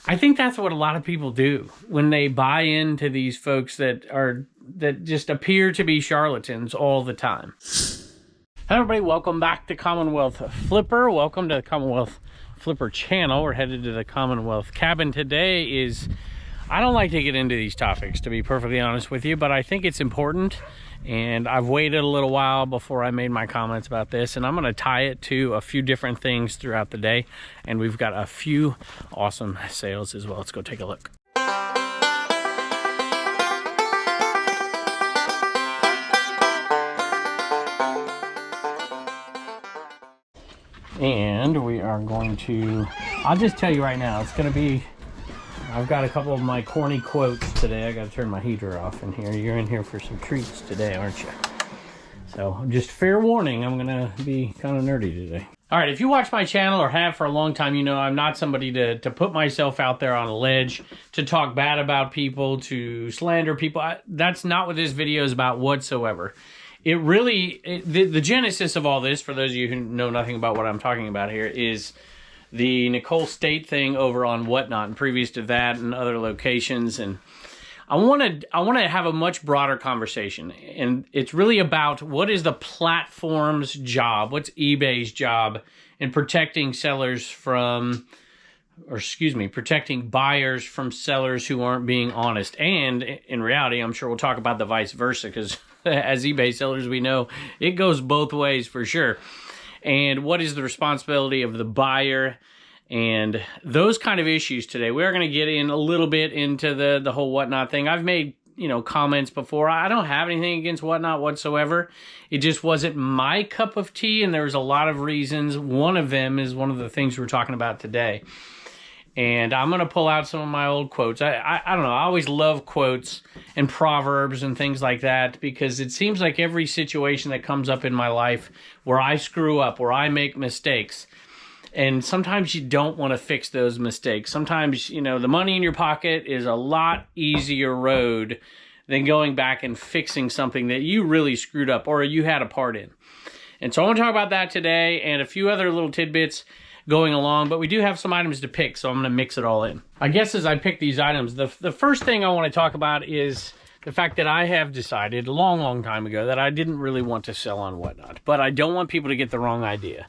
I think that's what a lot of people do when they buy into these folks that just appear to be charlatans all the time. Hello everybody, welcome back to Commonwealth Flipper. Welcome to the Commonwealth Flipper channel. We're headed to the Commonwealth cabin. Today is, I don't like to get into these topics, to be perfectly honest with you, but I think it's important. And I've waited a little while before I made my comments about this, and I'm going to tie it to a few different things throughout the day. And we've got a few awesome sales as well. Let's go take a look. And we are going to, I'll just tell you right now, it's going to be, I've got a couple of my corny quotes today. I got to turn my heater off in here. You're in here for some treats today, aren't you? So just fair warning, I'm going to be kind of nerdy today. All right, if you watch my channel or have for a long time, you know I'm not somebody to put myself out there on a ledge, to talk bad about people, to slander people. That's not what this video is about whatsoever. It really, the genesis of all this, for those of you who know nothing about what I'm talking about here, is the Nicole State thing over on Whatnot, and previous to that and other locations. And I want to have a much broader conversation, and it's really about what is the platform's job, what's eBay's job in protecting sellers from, or excuse me, protecting buyers from sellers who aren't being honest. And in reality, I'm sure we'll talk about the vice versa, because as eBay sellers, we know it goes both ways for sure. And what is the responsibility of the buyer, and those kind of issues today. We are going to get in a little bit into the whole Whatnot thing. I've made, comments before. I don't have anything against Whatnot whatsoever. It just wasn't my cup of tea, and there was a lot of reasons. One of them is one of the things we're talking about today. And I'm going to pull out some of my old quotes. I don't know. I always love quotes and proverbs and things like that, because it seems like every situation that comes up in my life where I screw up, where I make mistakes, and sometimes you don't want to fix those mistakes. Sometimes, the money in your pocket is a lot easier road than going back and fixing something that you really screwed up or you had a part in. And so I want to talk about that today and a few other little tidbits going along, but we do have some items to pick, so I'm going to mix it all in. I guess as I pick these items, the first thing I want to talk about is the fact that I have decided a long time ago that I didn't really want to sell on Whatnot, but I don't want people to get the wrong idea.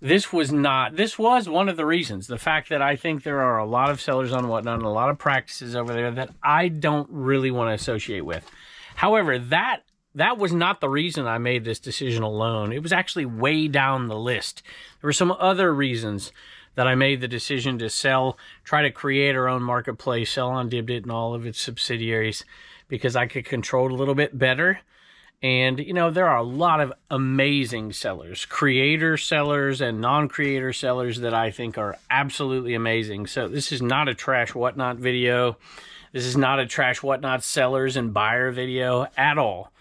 This was one of the reasons, the fact that I think there are a lot of sellers on Whatnot and a lot of practices over there that I don't really want to associate with. However, that was not the reason I made this decision alone. It was actually way down the list. There were some other reasons that I made the decision to sell, try to create our own marketplace, sell on Dibdit and all of its subsidiaries, because I could control it a little bit better. And, there are a lot of amazing sellers, creator sellers and non-creator sellers that I think are absolutely amazing. So this is not a trash Whatnot video. This is not a trash Whatnot sellers and buyer video at all.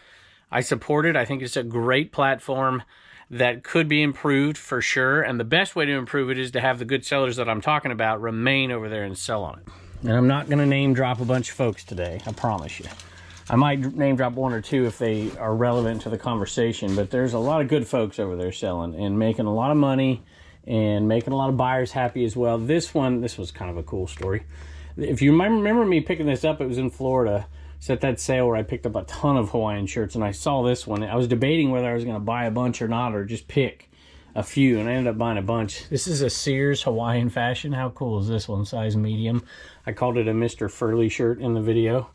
I support it. I think it's a great platform that could be improved for sure. And the best way to improve it is to have the good sellers that I'm talking about remain over there and sell on it. And I'm not going to name drop a bunch of folks today, I promise you. I might name drop one or two if they are relevant to the conversation, but there's a lot of good folks over there selling and making a lot of money and making a lot of buyers happy as well. This was kind of a cool story. If you remember me picking this up, it was in Florida. It's at that sale where I picked up a ton of Hawaiian shirts, and I saw this one. I was debating whether I was going to buy a bunch or not, or just pick a few, and I ended up buying a bunch. This is a Sears Hawaiian fashion. How cool is this one? Size medium. I called it a Mr. Furley shirt in the video.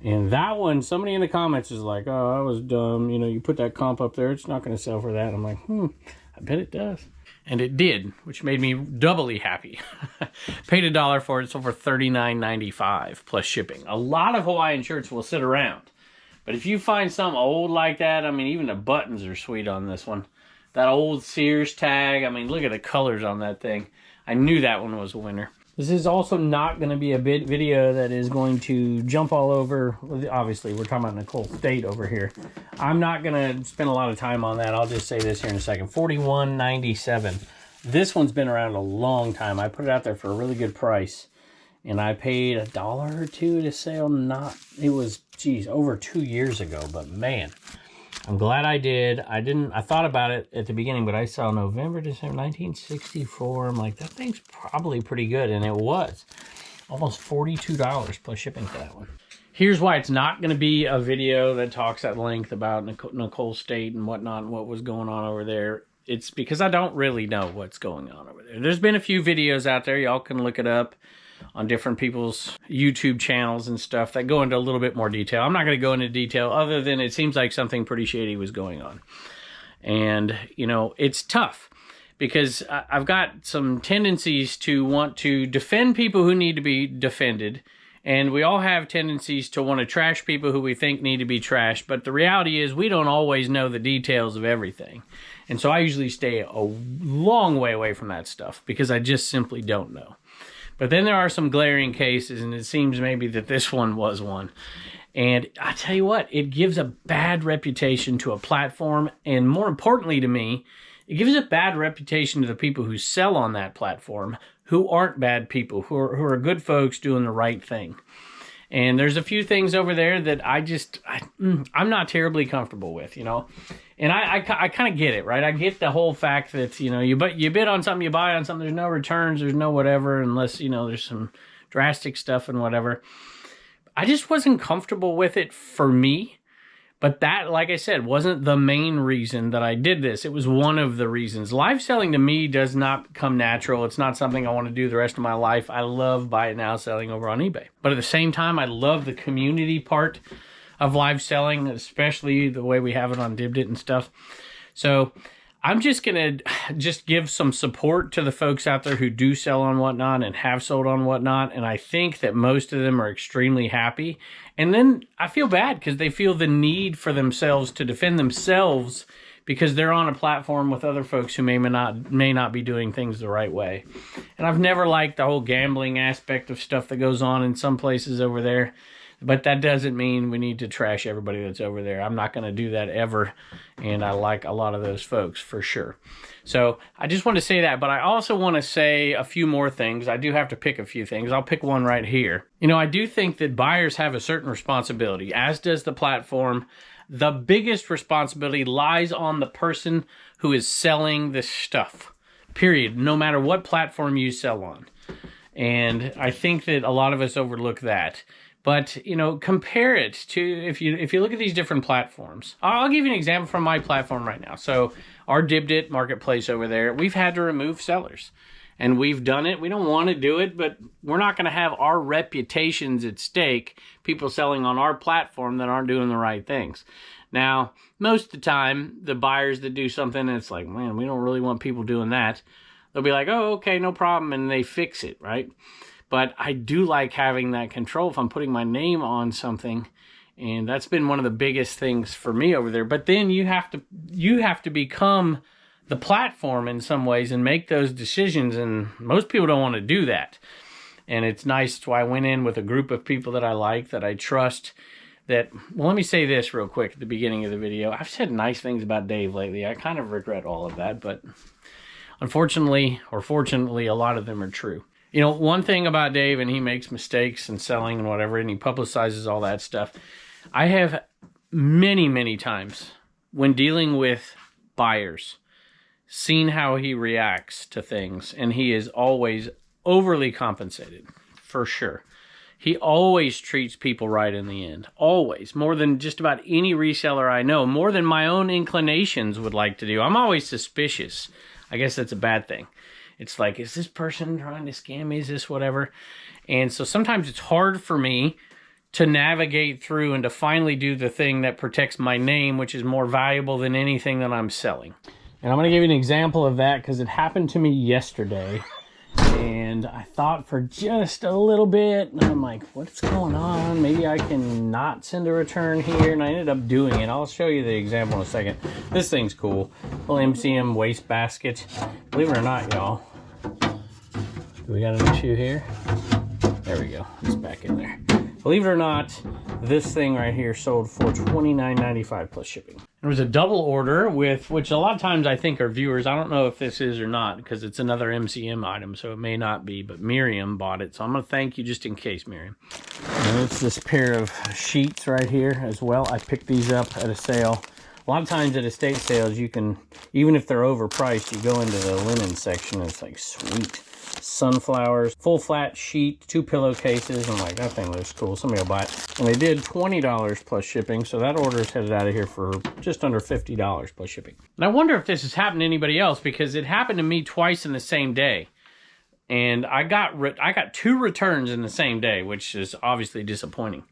And that one, somebody in the comments is like, oh, I was dumb. You put that comp up there, it's not going to sell for that. I'm like, I bet it does. And it did, which made me doubly happy. Paid $1 for it. It's over $39.95 plus shipping. A lot of Hawaiian shirts will sit around. But if you find some old like that, even the buttons are sweet on this one. That old Sears tag, look at the colors on that thing. I knew that one was a winner. This is also not going to be a video that is going to jump all over. Obviously, we're talking about Nicole State over here. I'm not going to spend a lot of time on that. I'll just say this here in a second. $41.97. This one's been around a long time. I put it out there for a really good price, and I paid $1 or $2 to sale. It was, over 2 years ago, but man, I'm glad I did. I thought about it at the beginning, but I saw November, December 1964. I'm like, that thing's probably pretty good, and it was. Almost $42 plus shipping for that one. Here's why it's not going to be a video that talks at length about Nicole State and whatnot and what was going on over there. It's because I don't really know what's going on over there. There's been a few videos out there. Y'all can look it up on different people's YouTube channels and stuff that go into a little bit more detail. I'm not going to go into detail other than it seems like something pretty shady was going on. And, you know, it's tough because I've got some tendencies to want to defend people who need to be defended. And we all have tendencies to want to trash people who we think need to be trashed. But the reality is we don't always know the details of everything. And so I usually stay a long way away from that stuff because I just simply don't know. But then there are some glaring cases, and it seems maybe that this one was one. And I tell you what, it gives a bad reputation to a platform. And more importantly to me, it gives a bad reputation to the people who sell on that platform, who aren't bad people, who are good folks doing the right thing. And there's a few things over there that I'm not terribly comfortable with, you know. And I kind of get it, right? I get the whole fact that, you know, you bid on something, you buy on something, there's no returns, there's no whatever, unless, you know, there's some drastic stuff and whatever. I just wasn't comfortable with it for me. But that, like I said, wasn't the main reason that I did this. It was one of the reasons. Live selling to me does not come natural. It's not something I want to do the rest of my life. I love buy it now selling over on eBay. But at the same time, I love the community part of live selling, especially the way we have it on Dibdit and stuff. So I'm just going to give some support to the folks out there who do sell on Whatnot and have sold on Whatnot. And I think that most of them are extremely happy. And then I feel bad because they feel the need for themselves to defend themselves because they're on a platform with other folks who may not be doing things the right way. And I've never liked the whole gambling aspect of stuff that goes on in some places over there. But that doesn't mean we need to trash everybody that's over there. I'm not going to do that ever. And I like a lot of those folks for sure. So I just want to say that. But I also want to say a few more things. I do have to pick a few things. I'll pick one right here. You know, I do think that buyers have a certain responsibility, as does the platform. The biggest responsibility lies on the person who is selling this stuff, period, no matter what platform you sell on. And I think that a lot of us overlook that. But, you know, compare it to, if you look at these different platforms. I'll give you an example from my platform right now. So our Dibdit marketplace over there, we've had to remove sellers. And we've done it. We don't want to do it, but we're not going to have our reputations at stake, people selling on our platform that aren't doing the right things. Now, most of the time, the buyers that do something, it's like, man, we don't really want people doing that. They'll be like, oh, okay, no problem, and they fix it, right? But I do like having that control if I'm putting my name on something. And that's been one of the biggest things for me over there. But then you have to become the platform in some ways and make those decisions. And most people don't want to do that. And it's nice. That's why I went in with a group of people that I like, that I trust. That, well, let me say this real quick at the beginning of the video. I've said nice things about Dave lately. I kind of regret all of that. But unfortunately, or fortunately, a lot of them are true. You know, one thing about Dave, and he makes mistakes in selling and whatever, and he publicizes all that stuff. I have many, many times when dealing with buyers seen how he reacts to things, and he is always overly compensated, for sure. He always treats people right in the end. Always. More than just about any reseller I know. More than my own inclinations would like to do. I'm always suspicious. I guess that's a bad thing. It's like, is this person trying to scam me? Is this whatever? And so sometimes it's hard for me to navigate through and to finally do the thing that protects my name, which is more valuable than anything that I'm selling. And I'm going to give you an example of that because it happened to me yesterday. And I thought for just a little bit, and I'm like, what's going on? Maybe I can not send a return here. And I ended up doing it. I'll show you the example in a second. This thing's cool. Little MCM waste basket. Believe it or not, y'all. Do we got an issue here? There we go. It's back in there. Believe it or not, this thing right here sold for $29.95 plus shipping. There was a double order with, which a lot of times I think are viewers. I don't know if this is or not because it's another MCM item, so it may not be, but Miriam bought it. So I'm going to thank you just in case, Miriam. And it's this pair of sheets right here as well. I picked these up at a sale. A lot of times at estate sales, you can, even if they're overpriced, you go into the linen section and it's like, sweet. sunflowers, full flat sheet, 2 pillowcases. I'm like, that thing looks cool. Somebody will buy it. And they did $20 plus shipping, so that order is headed out of here for just under $50 plus shipping. And I wonder if this has happened to anybody else, because it happened to me twice in the same day. And I got 2 returns in the same day, which is obviously disappointing.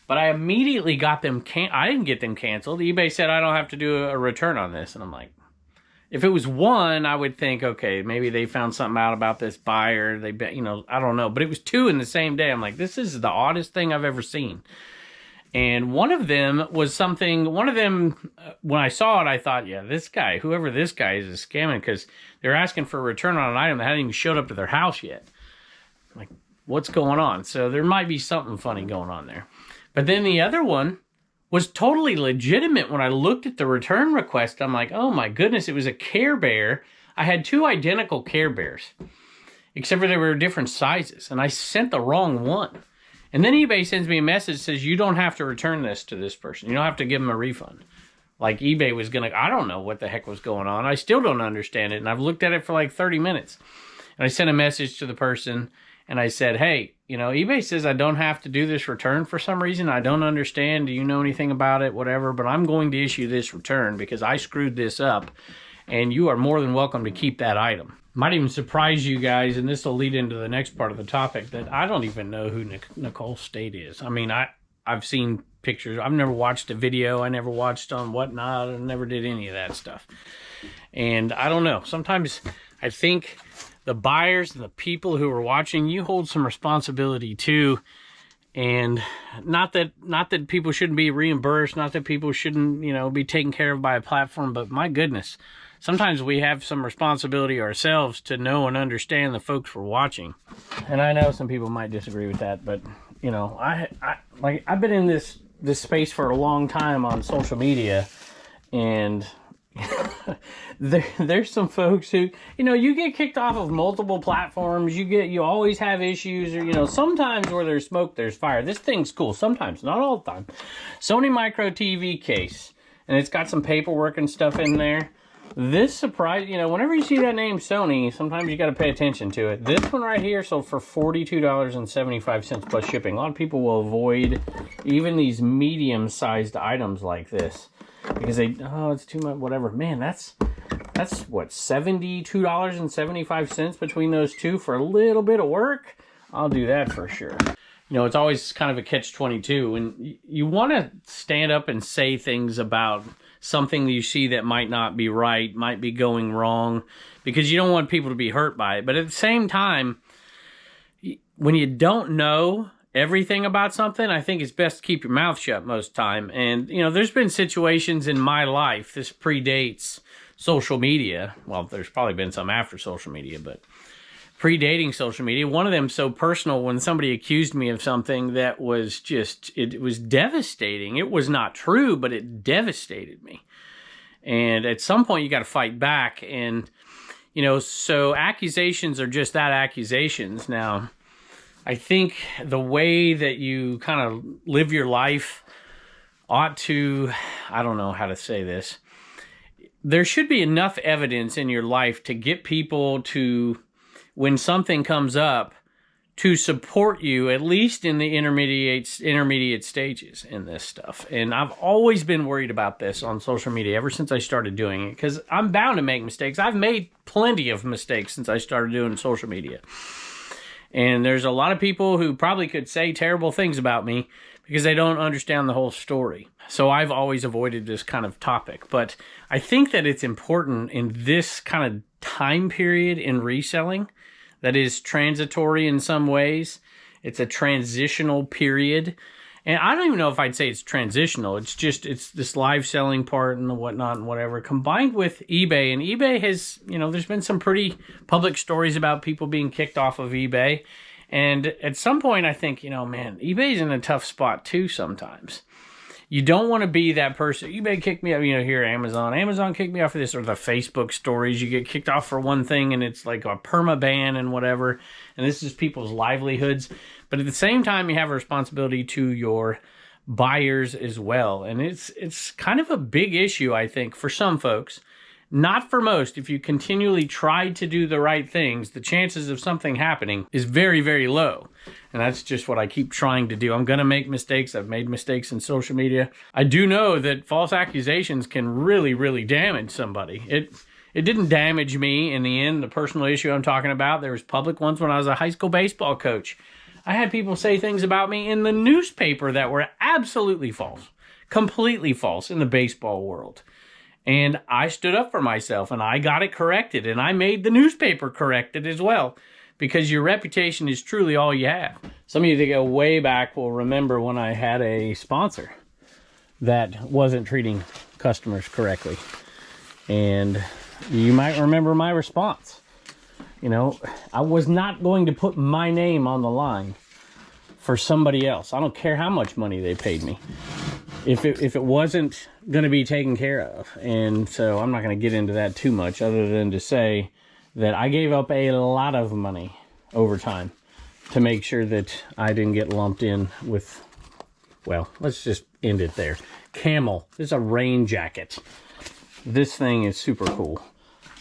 But I immediately got them, I didn't get them canceled. eBay said I don't have to do a return on this. And I'm like, if it was one, I would think, okay, maybe they found something out about this buyer. They bet, I don't know. But it was 2 in the same day. I'm like, this is the oddest thing I've ever seen. And one of them, when I saw it, I thought, yeah, this guy, whoever this guy is scamming, because they're asking for a return on an item that hadn't even showed up to their house yet. I'm like, what's going on? So there might be something funny going on there. But then the other one was totally legitimate. When I looked at the return request, I'm like, oh my goodness, it was a Care Bear. I had 2 identical Care Bears, except for they were different sizes, and I sent the wrong one. And then eBay sends me a message that says, you don't have to return this to this person. You don't have to give them a refund. Like eBay was I don't know what the heck was going on. I still don't understand it, and I've looked at it for like 30 minutes. And I sent a message to the person, and I said, hey, eBay says I don't have to do this return for some reason. I don't understand. Do you know anything about it? Whatever. But I'm going to issue this return because I screwed this up. And you are more than welcome to keep that item. Might even surprise you guys, and this will lead into the next part of the topic, that I don't even know who Nicole State is. I mean, I've seen pictures. I've never watched a video. I never watched on Whatnot. I never did any of that stuff. And I don't know. Sometimes I think the buyers and the people who are watching, you hold some responsibility too. And not that people shouldn't be reimbursed, not that people shouldn't, be taken care of by a platform, but my goodness, sometimes we have some responsibility ourselves to know and understand the folks we're watching. And I know some people might disagree with that, but I've been in this space for a long time on social media, and there's some folks who, you get kicked off of multiple platforms. You always have issues, or, sometimes where there's smoke, there's fire. This thing's cool. Sometimes, not all the time. Sony Micro TV case, and it's got some paperwork and stuff in there. This surprise, whenever you see that name Sony, sometimes you got to pay attention to it. This one right here sold for $42.75 plus shipping. A lot of people will avoid even these medium-sized items like this, because it's too much, whatever. Man, that's what, $72.75 between those two for a little bit of work? I'll do that for sure. It's always kind of a catch-22, and you want to stand up and say things about something that you see that might not be right, might be going wrong, because you don't want people to be hurt by it. But at the same time, when you don't know everything about something, I think it's best to keep your mouth shut most of the time. And, there's been situations in my life, this predates social media. Well, there's probably been some after social media, but predating social media. One of them so personal, when somebody accused me of something that was it was devastating. It was not true, but it devastated me. And at some point you got to fight back. And, so accusations are just that, accusations. Now, I think the way that you kind of live your life ought to, I don't know how to say this. There should be enough evidence in your life to get people to, when something comes up, to support you, at least in the intermediate stages in this stuff. And I've always been worried about this on social media ever since I started doing it, because I'm bound to make mistakes. I've made plenty of mistakes since I started doing social media. And there's a lot of people who probably could say terrible things about me because they don't understand the whole story. So I've always avoided this kind of topic. But I think that it's important in this kind of time period in reselling that is transitory in some ways. It's a transitional period. And I don't even know if I'd say it's transitional. It's this live selling part and the whatnot and whatever, combined with eBay. And eBay has, there's been some pretty public stories about people being kicked off of eBay. And at some point, I think, man, eBay's in a tough spot too sometimes. You don't want to be that person. eBay kicked me off, here, Amazon kicked me off of this, or the Facebook stories. You get kicked off for one thing and it's like a perma-ban and whatever. And this is people's livelihoods. But at the same time, you have a responsibility to your buyers as well. And it's kind of a big issue, I think, for some folks. not for most, if you continually try to do the right things, the chances of something happening is very, very low. And that's just what I keep trying to do. I'm going to make mistakes. I've made mistakes in social media. I do know that false accusations can really, really damage somebody. It didn't damage me in the end, the personal issue I'm talking about. There was public ones when I was a high school baseball coach. I had people say things about me in the newspaper that were absolutely false, completely false in the baseball world. And I stood up for myself, and I got it corrected, and I made the newspaper correct it as well, because your reputation is truly all you have. Some of you that go way back will remember when I had a sponsor that wasn't treating customers correctly. And you might remember my response. You know, I was not going to put my name on the line for somebody else. I don't care how much money they paid me if it wasn't going to be taken care of. And so I'm not going to get into that too much, other than to say that I gave up a lot of money over time to make sure that I didn't get lumped in with, well, let's just end it there. Camel. This is a rain jacket. This thing is super cool.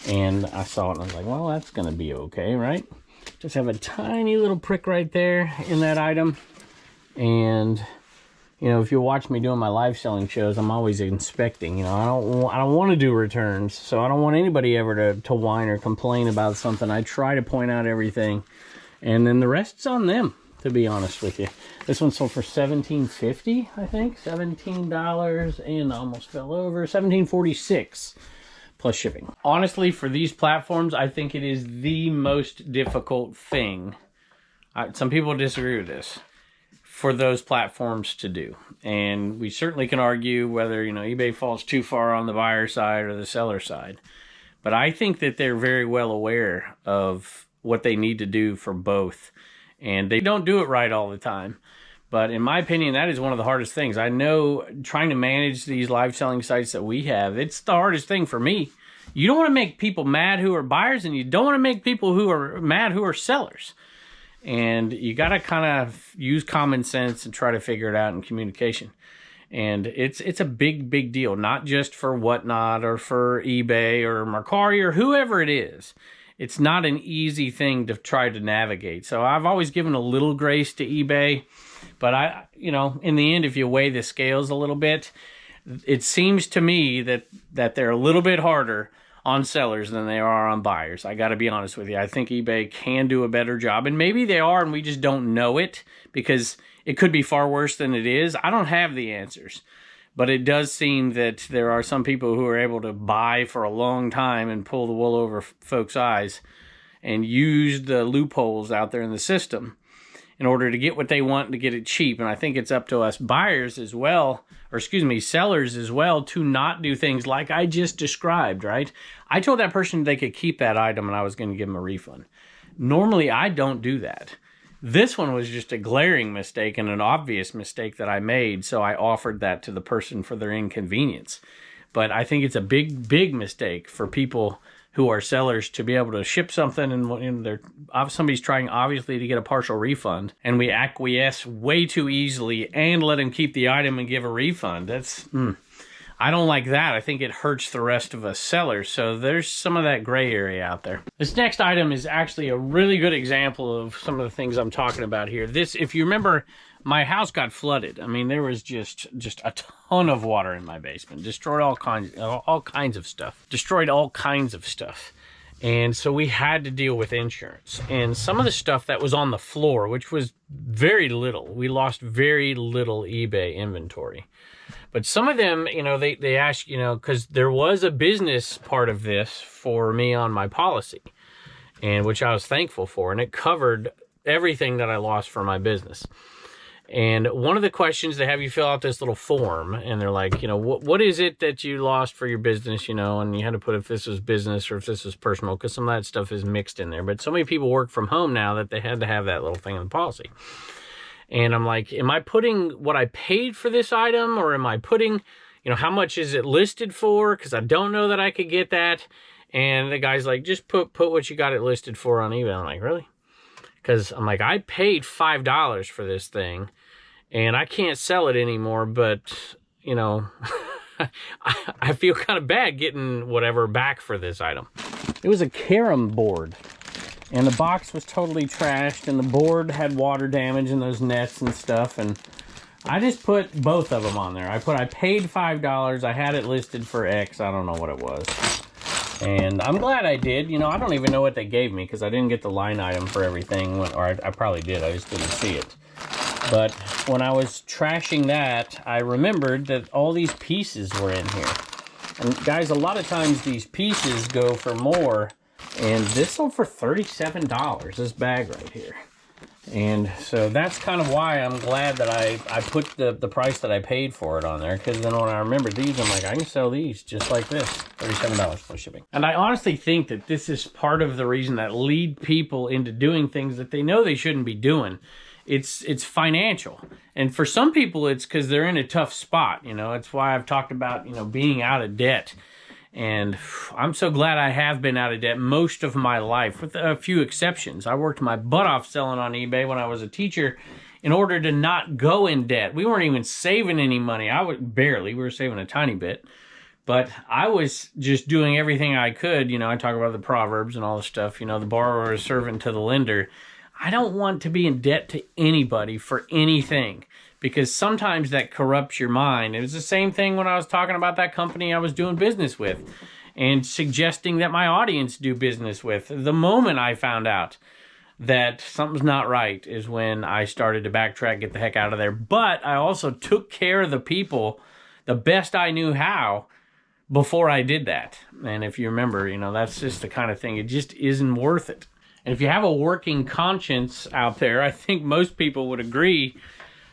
And I saw it and I was like, well, that's going to be okay, right? Just have a tiny little prick right there in that item. And, you know, if you watch me doing my live selling shows, I'm always inspecting. You know, I don't want to do returns. So I don't want anybody ever to whine or complain about something. I try to point out everything. And then the rest's on them, to be honest with you. This one sold for $17.50, I think. $17 and almost fell over. $17.46. Plus shipping. Honestly, for these platforms, I think it is the most difficult thing. Some people disagree with this, for those platforms to do. And we certainly can argue whether, you know, eBay falls too far on the buyer side or the seller side. But I think that they're very well aware of what they need to do for both. And they don't do it right all the time. But in my opinion, that is one of the hardest things. I know trying to manage these live selling sites that we have, it's the hardest thing for me. You don't want to make people mad who are buyers, and you don't want to make people who are mad who are sellers. And you got to kind of use common sense and try to figure it out in communication. And it's a big, big deal, not just for Whatnot or for eBay or Mercari or whoever it is. It's not an easy thing to try to navigate. So I've always given a little grace to eBay. But you know, in the end, if you weigh the scales a little bit, it seems to me that they're a little bit harder on sellers than they are on buyers. I got to be honest with you. I think eBay can do a better job, and maybe they are, and we just don't know it, because it could be far worse than it is. I don't have the answers, but it does seem that there are some people who are able to buy for a long time and pull the wool over folks' eyes and use the loopholes out there in the system in order to get what they want and to get it cheap. And I think it's up to us buyers as well, or excuse me, sellers as well, to not do things like I just described, right? I told that person they could keep that item and I was going to give them a refund. Normally, I don't do that. This one was just a glaring mistake and an obvious mistake that I made, so I offered that to the person for their inconvenience. But I think it's a big, big mistake for people who are sellers to be able to ship something and somebody's trying obviously to get a partial refund, and we acquiesce way too easily and let them keep the item and give a refund. I don't like that. I think it hurts the rest of us sellers. So there's some of that gray area out there. This next item is actually a really good example of some of the things I'm talking about here. This, if you remember, my house got flooded. I mean, there was just a ton of water in my basement. Destroyed all kinds of stuff. Destroyed all kinds of stuff. And so we had to deal with insurance. And some of the stuff that was on the floor, which was very little, we lost very little eBay inventory. But some of them, you know, they ask, you know, because there was a business part of this for me on my policy, and which I was thankful for, and it covered everything that I lost for my business. And one of the questions, they have you fill out this little form, and they're like, you know, what is it that you lost for your business, you know, and you had to put if this was business or if this was personal, because some of that stuff is mixed in there. But so many people work from home now that they had to have that little thing in the policy. And I'm like, am I putting what I paid for this item, or am I putting, you know, how much is it listed for? Because I don't know that I could get that. And the guy's like, just put what you got it listed for on eBay. I'm like, really? Because I'm like, I paid $5 for this thing, and I can't sell it anymore, but, you know, I feel kind of bad getting whatever back for this item. It was a carom board, and the box was totally trashed, and the board had water damage in those nets and stuff, and I just put both of them on there. I paid $5. I had it listed for X. I don't know what it was. And I'm glad I did. You know, I don't even know what they gave me because I didn't get the line item for everything. Or I probably did. I just didn't see it. But when I was trashing that, I remembered that all these pieces were in here. And guys, a lot of times these pieces go for more. And this sold for $37, this bag right here. And so that's kind of why I'm glad that I put the price that I paid for it on there, because then when I remember these, I'm like, I can sell these just like this, $37 plus shipping. And I honestly think that this is part of the reason that lead people into doing things that they know they shouldn't be doing. It's financial. And for some people, it's because they're in a tough spot. You know, it's why I've talked about, you know, being out of debt. And I'm so glad I have been out of debt most of my life, with a few exceptions. I worked my butt off selling on eBay when I was a teacher in order to not go in debt. We weren't even saving any money. We were saving a tiny bit. But I was just doing everything I could. You know, I talk about the Proverbs and all the stuff. You know, the borrower is servant to the lender. I don't want to be in debt to anybody for anything, because sometimes that corrupts your mind. It was the same thing when I was talking about that company I was doing business with and suggesting that my audience do business with. The moment I found out that something's not right is when I started to backtrack, get the heck out of there. But I also took care of the people the best I knew how before I did that. And if you remember, you know, that's just the kind of thing, it just isn't worth it. And if you have a working conscience out there, I think most people would agree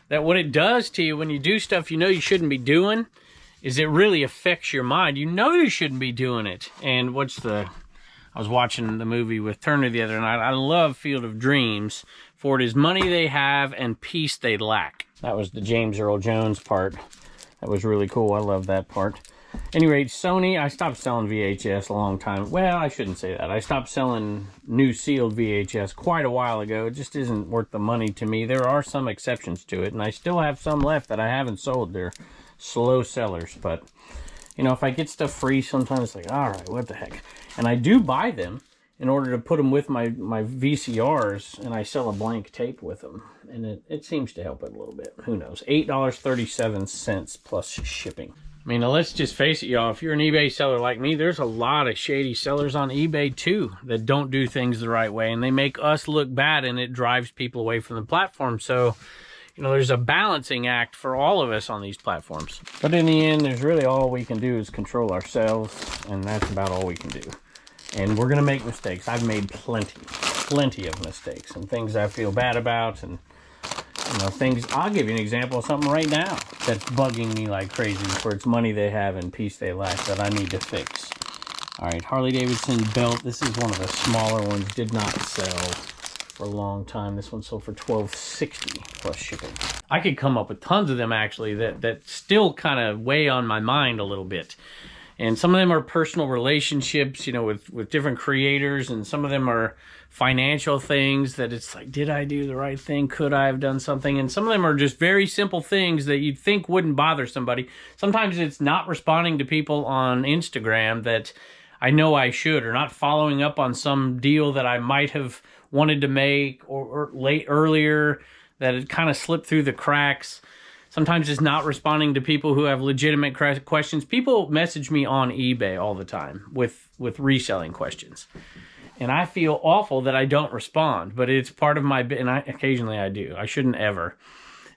that what it does to you when you do stuff you know you shouldn't be doing is it really affects your mind. You know you shouldn't be doing it. And I was watching the movie with Turner the other night. I love Field of Dreams. For it is money they have and peace they lack. That was the James Earl Jones part. That was really cool. I love that part. Any rate, Sony, I stopped selling VHS a long time. Well, I shouldn't say that. I stopped selling new sealed VHS quite a while ago. It just isn't worth the money to me. There are some exceptions to it, and I still have some left that I haven't sold. They're slow sellers, but, you know, if I get stuff free, sometimes it's like, all right, what the heck. And I do buy them in order to put them with my VCRs, and I sell a blank tape with them, and it seems to help it a little bit. Who knows? $8.37 plus shipping. I mean, let's just face it, y'all. If you're an eBay seller like me, there's a lot of shady sellers on eBay, too, that don't do things the right way. And they make us look bad, and it drives people away from the platform. So, you know, there's a balancing act for all of us on these platforms. But in the end, there's really all we can do is control ourselves. And that's about all we can do. And we're going to make mistakes. I've made plenty of mistakes. And things I feel bad about. And, you know, things, I'll give you an example of something right now that's bugging me like crazy, for it's money they have and peace they lack that I need to fix. All right, Harley Davidson belt. This is one of the smaller ones. Did not sell for a long time. This one sold for $12.60 plus shipping. I could come up with tons of them actually that still kind of weigh on my mind a little bit. And some of them are personal relationships, you know, with different creators, and some of them are financial things that it's like, did I do the right thing? Could I have done something? And some of them are just very simple things that you'd think wouldn't bother somebody. Sometimes it's not responding to people on Instagram that I know I should, or not following up on some deal that I might have wanted to make or earlier that it kind of slipped through the cracks. Sometimes it's not responding to people who have legitimate questions. People message me on eBay all the time with reselling questions. And I feel awful that I don't respond, but it's part of my, and occasionally I do. I shouldn't ever.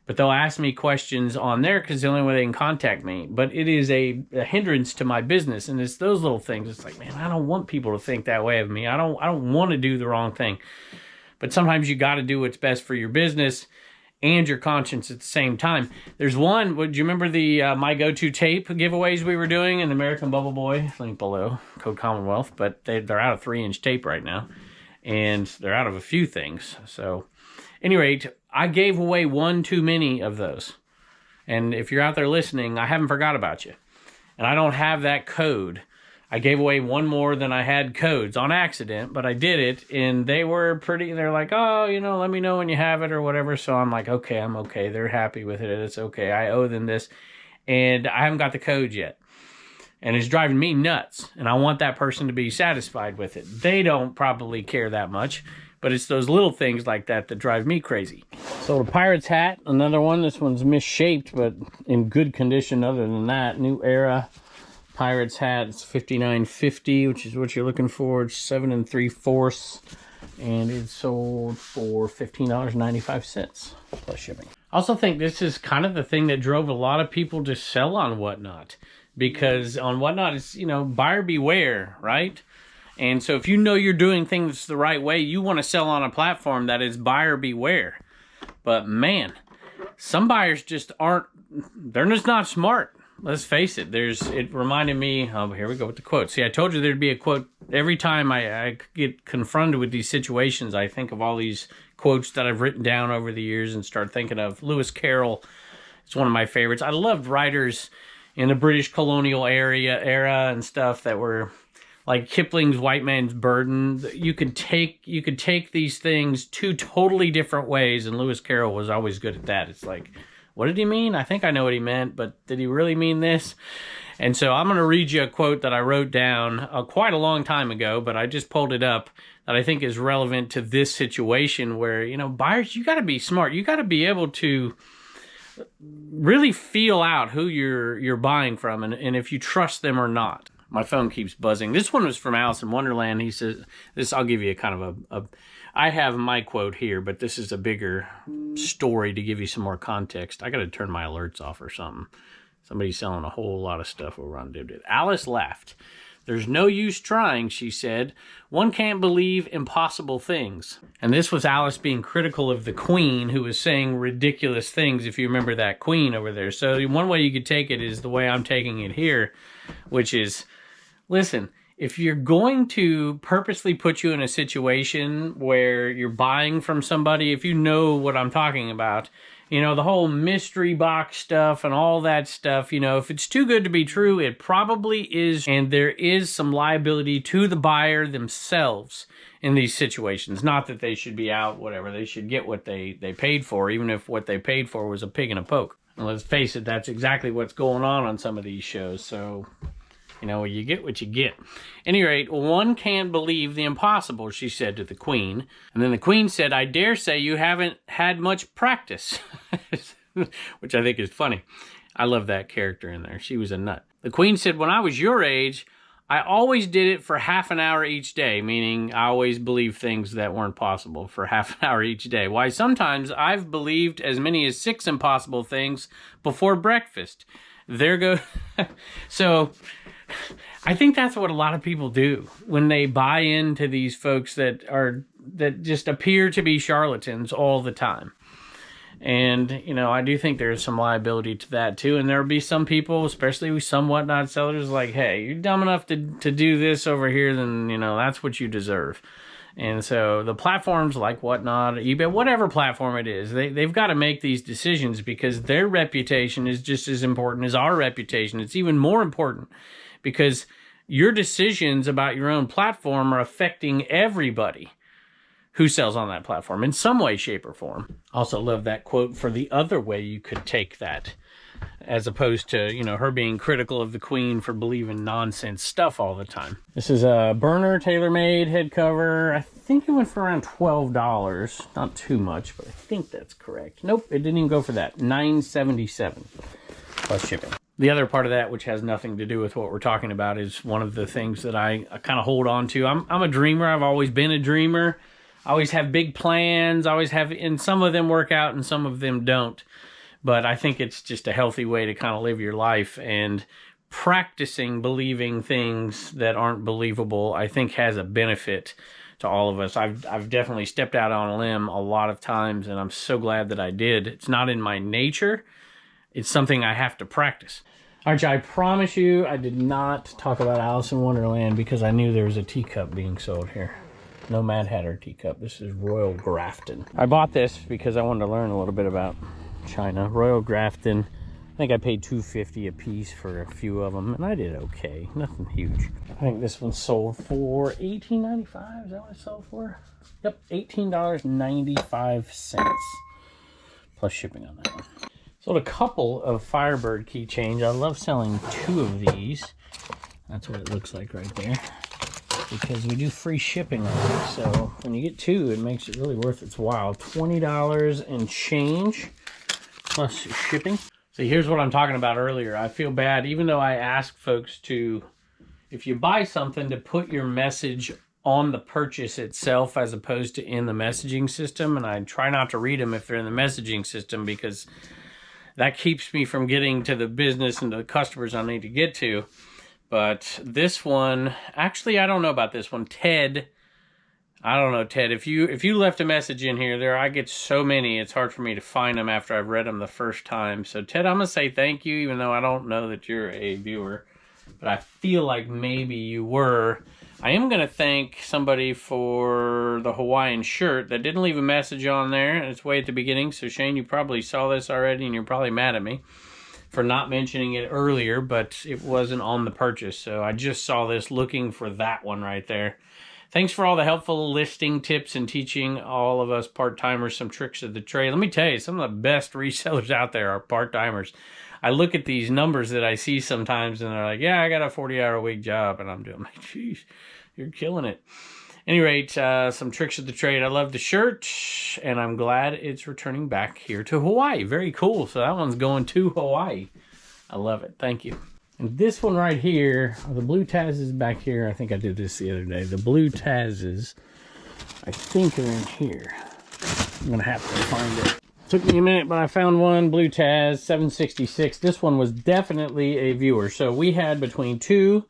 But they'll ask me questions on there because it's the only way they can contact me. But it is a hindrance to my business, and it's those little things. It's like, man, I don't want people to think that way of me. I don't want to do the wrong thing. But sometimes you got to do what's best for your business and your conscience at the same time. There's one, do you remember the My Go-To tape giveaways we were doing in American Bubble Boy? Link below, code Commonwealth. But they're out of 3-inch tape right now. And they're out of a few things. So, at any rate, I gave away one too many of those. And if you're out there listening, I haven't forgot about you. And I don't have that code. I gave away one more than I had codes on accident, but I did it, and they're like, oh, you know, let me know when you have it or whatever. So I'm like, okay, I'm okay. They're happy with it. It's okay. I owe them this. and I haven't got the code yet. And it's driving me nuts, and I want that person to be satisfied with it. They don't probably care that much, but it's those little things like that that drive me crazy. So the Pirate's hat, another one. This one's misshaped, but in good condition other than that. New Era Pirate's hat. It's $59.50, which is what you're looking for. It's 7 3/4, and it sold for $15.95 plus shipping. I also think this is kind of the thing that drove a lot of people to sell on Whatnot. Because on Whatnot, it's, you know, buyer beware, right? And so if you know you're doing things the right way, you want to sell on a platform that is buyer beware. But man, some buyers just aren't, they're just not smart. Let's face it. It reminded me, oh, here we go with the quote. See, I told you there'd be a quote. Every time I get confronted with these situations, I think of all these quotes that I've written down over the years and start thinking of Lewis Carroll. It's one of my favorites. I loved writers in the British colonial era and stuff that were like Kipling's White Man's Burden. You could take these things two totally different ways, and Lewis Carroll was always good at that. It's like, what did he mean? I think I know what he meant, but did he really mean this? And so I'm going to read you a quote that I wrote down quite a long time ago, but I just pulled it up, that I think is relevant to this situation where, you know, buyers, you got to be smart. You got to be able to really feel out who you're buying from, and if you trust them or not. My phone keeps buzzing. This one was from Alice in Wonderland. He says, this, I'll give you a kind of I have my quote here, but this is a bigger story to give you some more context. I got to turn my alerts off or something. Somebody's selling a whole lot of stuff over on Dibdib. Alice laughed. There's no use trying, she said. One can't believe impossible things. And this was Alice being critical of the Queen, who was saying ridiculous things, if you remember that Queen over there. So one way you could take it is the way I'm taking it here, which is, listen, if you're going to purposely put you in a situation where you're buying from somebody, if you know what I'm talking about, you know, the whole mystery box stuff and all that stuff, you know, if it's too good to be true, it probably is. And there is some liability to the buyer themselves in these situations. Not that they should be out, whatever. They should get what they paid for, even if what they paid for was a pig in a poke. And let's face it, that's exactly what's going on some of these shows. So, you know, you get what you get. At any rate, one can't believe the impossible, she said to the Queen. And then the Queen said, I dare say you haven't had much practice. Which I think is funny. I love that character in there. She was a nut. The Queen said, when I was your age, I always did it for half an hour each day, meaning I always believed things that weren't possible for half an hour each day. Why, sometimes I've believed as many as 6 impossible things before breakfast. There go. So I think that's what a lot of people do when they buy into these folks that just appear to be charlatans all the time. And, you know, I do think there's some liability to that too. And there'll be some people, especially with some Whatnot sellers, like, hey, you're dumb enough to do this over here, then, you know, that's what you deserve. And so the platforms like Whatnot, eBay, whatever platform it is, they've got to make these decisions because their reputation is just as important as our reputation. It's even more important because your decisions about your own platform are affecting everybody who sells on that platform in some way, shape, or form. Also love that quote for the other way you could take that, as opposed to, you know, her being critical of the Queen for believing nonsense stuff all the time. This is a burner tailor-made head cover. I think it went for around $12. Not too much, but I think that's correct. Nope, it didn't even go for that. $9.77 plus shipping. The other part of that, which has nothing to do with what we're talking about, is one of the things that I kind of hold on to. I'm a dreamer. I've always been a dreamer. I always have big plans. I always have, and some of them work out and some of them don't. But I think it's just a healthy way to kind of live your life, and practicing believing things that aren't believable, I think, has a benefit to all of us. I've definitely stepped out on a limb a lot of times, and I'm so glad that I did. It's not in my nature. It's something I have to practice. Archie, I promise you I did not talk about Alice in Wonderland because I knew there was a teacup being sold here. No Mad Hatter teacup. This is Royal Grafton. I bought this because I wanted to learn a little bit about China. Royal Grafton. I think I paid $2.50 a piece for a few of them, and I did okay. Nothing huge. I think this one sold for $18.95. Is that what it sold for? Yep, $18.95 plus shipping on that one. Sold a couple of Firebird keychains. I love selling 2 of these. That's what it looks like right there. Because we do free shipping on it. So when you get 2, it makes it really worth its while. $20 and change plus shipping. So here's what I'm talking about earlier. I feel bad, even though I ask folks to, if you buy something, to put your message on the purchase itself as opposed to in the messaging system. And I try not to read them if they're in the messaging system, because that keeps me from getting to the business and the customers I need to get to. But this one, actually, I don't know about this one. Ted, I don't know, Ted, if you left a message in here, I get so many, it's hard for me to find them after I've read them the first time. So Ted, I'm going to say thank you, even though I don't know that you're a viewer. But I feel like maybe you were. I am going to thank somebody for the Hawaiian shirt that didn't leave a message on there. It's way at the beginning. So Shane, you probably saw this already and you're probably mad at me for not mentioning it earlier, but it wasn't on the purchase. So I just saw this looking for that one right there. Thanks for all the helpful listing tips and teaching all of us part-timers some tricks of the trade. Let me tell you, some of the best resellers out there are part-timers. I look at these numbers that I see sometimes and they're like, yeah, I got a 40-hour-a-week job. And I'm doing like, geez, you're killing it. At any rate, some tricks of the trade. I love the shirt, and I'm glad it's returning back here to Hawaii. Very cool. So that one's going to Hawaii. I love it. Thank you. And this one right here, the blue Taz's back here. I think I did this the other day. The blue Taz's, I think, are in here. I'm going to have to find it. Took me a minute, but I found one. Blue Taz, 766. This one was definitely a viewer. So we had between 2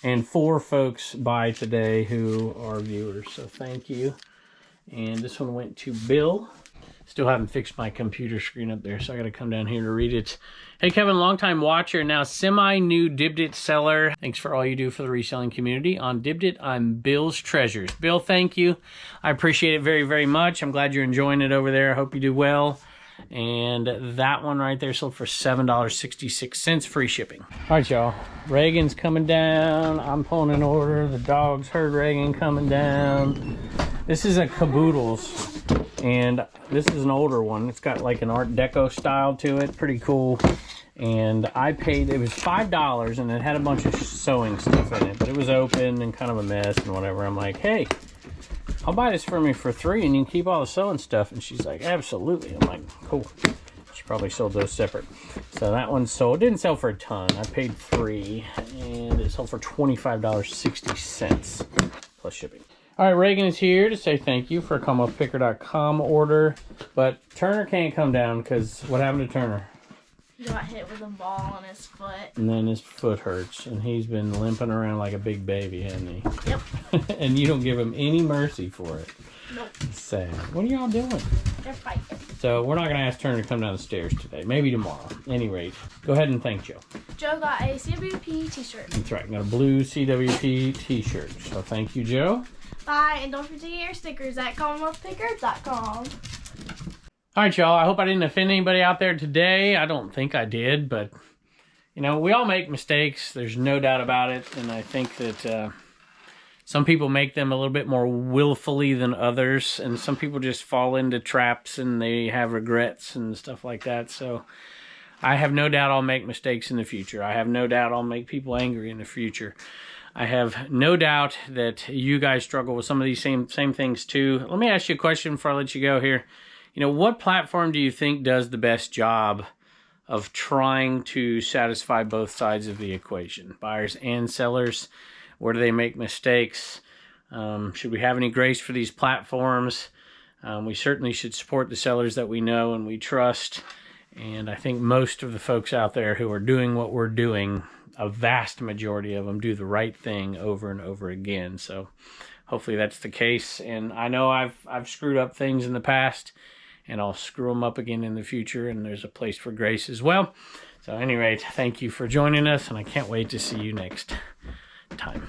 and 4 folks buy today who are viewers. So thank you. And this one went to Bill. Still haven't fixed my computer screen up there, so I got to come down here to read it. Hey, Kevin, longtime watcher, now semi-new Dibdit seller. Thanks for all you do for the reselling community. On Dibdit, I'm Bill's Treasures. Bill, thank you. I appreciate it very, very much. I'm glad you're enjoying it over there. I hope you do well. And that one right there sold for $7.66, free shipping. All right, y'all. Reagan's coming down. I'm pulling an order. The dogs heard Reagan coming down. This is a Caboodles, and this is an older one. It's got like an Art Deco style to it. Pretty cool. And I paid, it was $5, and it had a bunch of sewing stuff in it, but it was open and kind of a mess and whatever. I'm like, hey, I'll buy this for me for $3 and you can keep all the sewing stuff. And she's like, absolutely. I'm like, cool. She probably sold those separate. So that one sold. It didn't sell for a ton. I paid $3 and it sold for $25.60 plus shipping. All right, Reagan is here to say thank you for a CommonwealthPicker.com order. But Turner can't come down because what happened to Turner? He got hit with a ball on his foot. And then his foot hurts. And he's been limping around like a big baby, hasn't he? Yep. And you don't give him any mercy for it. Nope. Sad. What are y'all doing? They're fighting. So we're not going to ask Turner to come down the stairs today. Maybe tomorrow. At any rate, go ahead and thank Joe. Joe got a CWP t-shirt. That's right. Got a blue CWP t-shirt. So thank you, Joe. Bye. And don't forget to get your stickers at CommonwealthPicker.com. All right, y'all. I hope I didn't offend anybody out there today. I don't think I did, but, you know, we all make mistakes. There's no doubt about it. And I think that some people make them a little bit more willfully than others. And some people just fall into traps and they have regrets and stuff like that. So I have no doubt I'll make mistakes in the future. I have no doubt I'll make people angry in the future. I have no doubt that you guys struggle with some of these same things too. Let me ask you a question before I let you go here. You know, what platform do you think does the best job of trying to satisfy both sides of the equation? Buyers and sellers, where do they make mistakes? Should we have any grace for these platforms? We certainly should support the sellers that we know and we trust. And I think most of the folks out there who are doing what we're doing, a vast majority of them do the right thing over and over again. So hopefully that's the case. And I know I've screwed up things in the past, and I'll screw them up again in the future, and there's a place for grace as well. So at any rate, thank you for joining us, and I can't wait to see you next time.